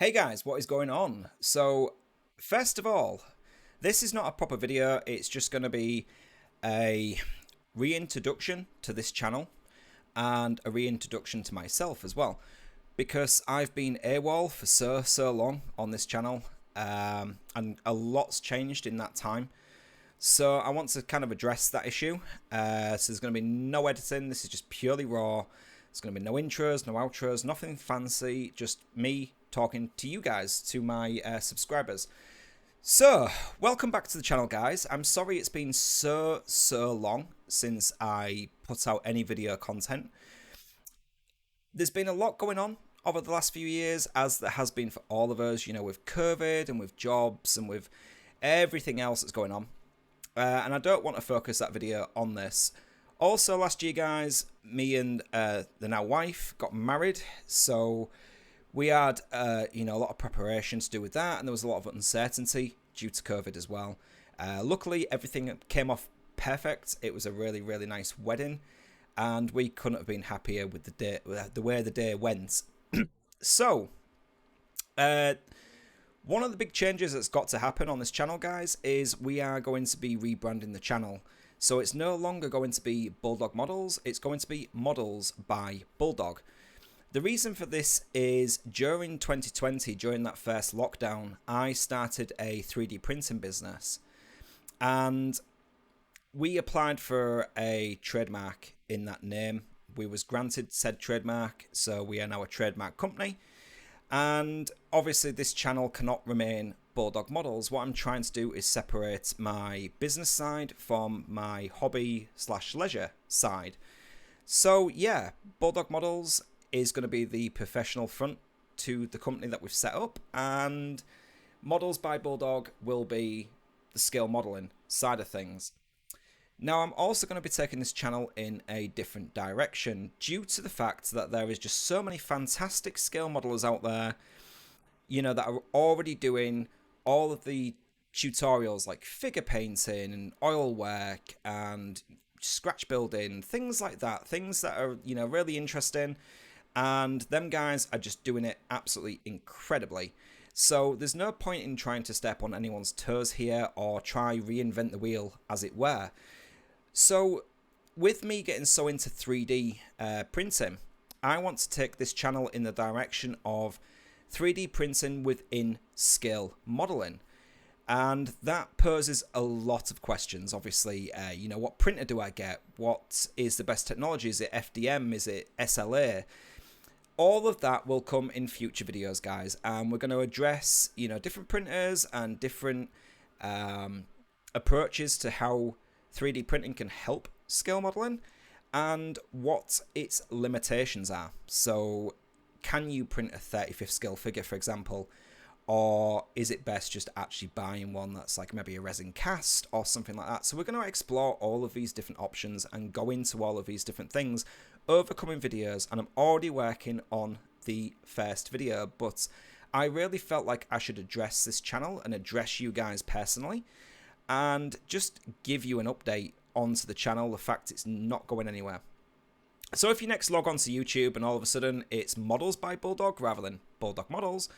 Hey guys, what is going on? So, first of all, this is not a proper video, it's just going to be a reintroduction to this channel and a reintroduction to myself as well. Because I've been AWOL for so long on this channel, and a lot's changed in that time. So, I want to kind of address that issue. So, there's going to be no editing, this is just purely raw. There's going to be no intros, no outros, nothing fancy, just me talking to you guys, to my subscribers. So, welcome back to the channel, guys. I'm sorry it's been so long since I put out any video content. There's been a lot going on over the last few years, as there has been for all of us, you know, with COVID and with jobs and with everything else that's going on. And I don't want to focus that video on this. Also, last year, guys, me and the now wife got married, so we had, a lot of preparation to do with that, and there was a lot of uncertainty due to COVID as well. Luckily, everything came off perfect. It was a really nice wedding, and we couldn't have been happier with the way the day went. So, one of the big changes that's got to happen on this channel, guys, is we are going to be rebranding the channel. So it's no longer going to be Bulldog Models, it's going to be Models by Bulldog. The reason for this is during 2020, during that first lockdown, I started a 3D printing business. And we applied for a trademark in that name. We was granted said trademark, so we are now a trademark company. And obviously this channel cannot remain Bulldog Models. What I'm trying to do is separate my business side from my hobby / leisure side. So yeah, Bulldog Models is going to be the professional front to the company that we've set up, and Models by Bulldog will be the scale modeling side of things. Now, I'm also going to be taking this channel in a different direction due to the fact that there is just so many fantastic scale modelers out there, you know, that are already doing all of the tutorials like figure painting and oil work and scratch building, things like that, things that are, you know, really interesting. And them guys are just doing it absolutely incredibly. So there's no point in trying to step on anyone's toes here or try reinvent the wheel, as it were. So with me getting so into 3D printing, I want to take this channel in the direction of 3D printing within scale modeling. And that poses a lot of questions. Obviously, what printer do I get? What is the best technology? Is it FDM? Is it SLA? All of that will come in future videos, guys. And we're going to address, different printers and different approaches to how 3D printing can help scale modeling and what its limitations are. So can you print a 35th scale figure, for example, or is it best just actually buying one that's like maybe a resin cast or something like that? So we're going to explore all of these different options and go into all of these different things over coming videos, and I'm already working on the first video, but I really felt like I should address this channel and address you guys personally and just give you an update onto the channel, the fact it's not going anywhere. So if you next log on to YouTube and all of a sudden it's Models by Bulldog rather than Bulldog Models,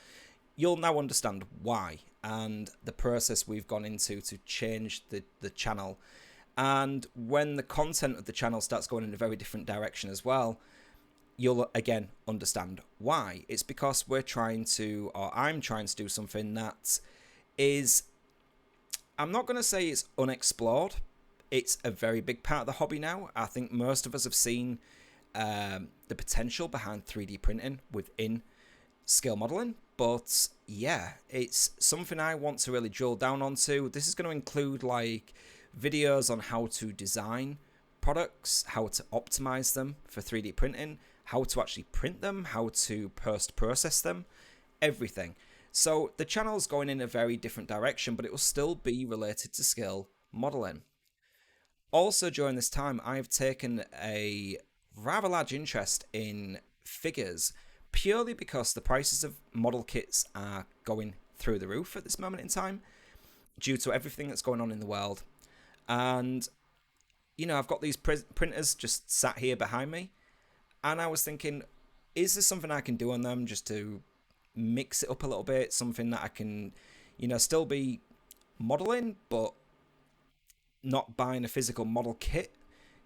you'll now understand why and the process we've gone into to change the channel. And when the content of the channel starts going in a very different direction as well, you'll again understand why. It's because I'm trying to do something that is, I'm not going to say it's unexplored. It's a very big part of the hobby now. I think most of us have seen the potential behind 3D printing within scale modeling. But yeah, it's something I want to really drill down onto. This is going to include like videos on how to design products, how to optimize them for 3D printing, how to actually print them, how to post-process them, everything. So the channel's going in a very different direction, but it will still be related to scale modeling. Also during this time, I've taken a rather large interest in figures, purely because the prices of model kits are going through the roof at this moment in time due to everything that's going on in the world. And, I've got these printers just sat here behind me, and I was thinking, is there something I can do on them just to mix it up a little bit, something that I can, still be modeling, but not buying a physical model kit?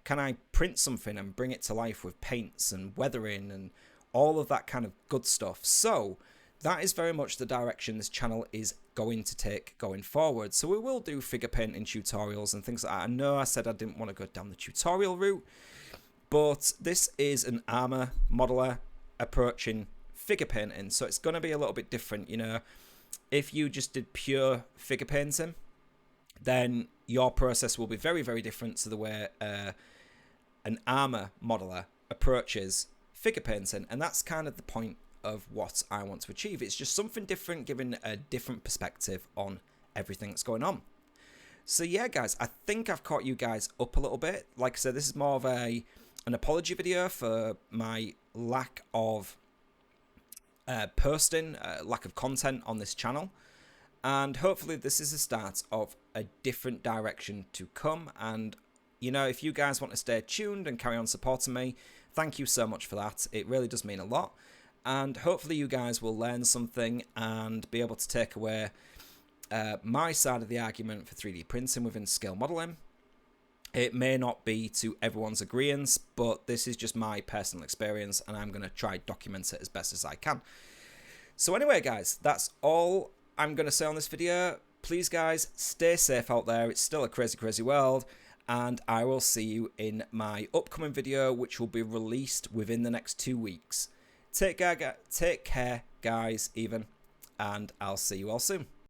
Can I print something and bring it to life with paints and weathering and all of that kind of good stuff? So that is very much the direction this channel is going to take going forward. So we will do figure painting tutorials and things like that. I know I said I didn't want to go down the tutorial route, but this is an armor modeler approaching figure painting, so it's going to be a little bit different. If you just did pure figure painting, then your process will be very, very different to the way an armor modeler approaches figure painting, and that's kind of the point of what I want to achieve. It's just something different, giving a different perspective on everything that's going on. So yeah, guys, I think I've caught you guys up a little bit. Like I said, this is more of an apology video for my lack of posting, lack of content on this channel. And hopefully this is the start of a different direction to come. And, if you guys want to stay tuned and carry on supporting me, thank you so much for that. It really does mean a lot. And hopefully you guys will learn something and be able to take away my side of the argument for 3D printing within scale modeling. It may not be to everyone's agreeance, but this is just my personal experience, and I'm going to try document it as best as I can. So anyway, guys, that's all I'm going to say on this video. Please, guys, stay safe out there. It's still a crazy, crazy world, and I will see you in my upcoming video, which will be released within the next 2 weeks. Take care, guys, and I'll see you all soon.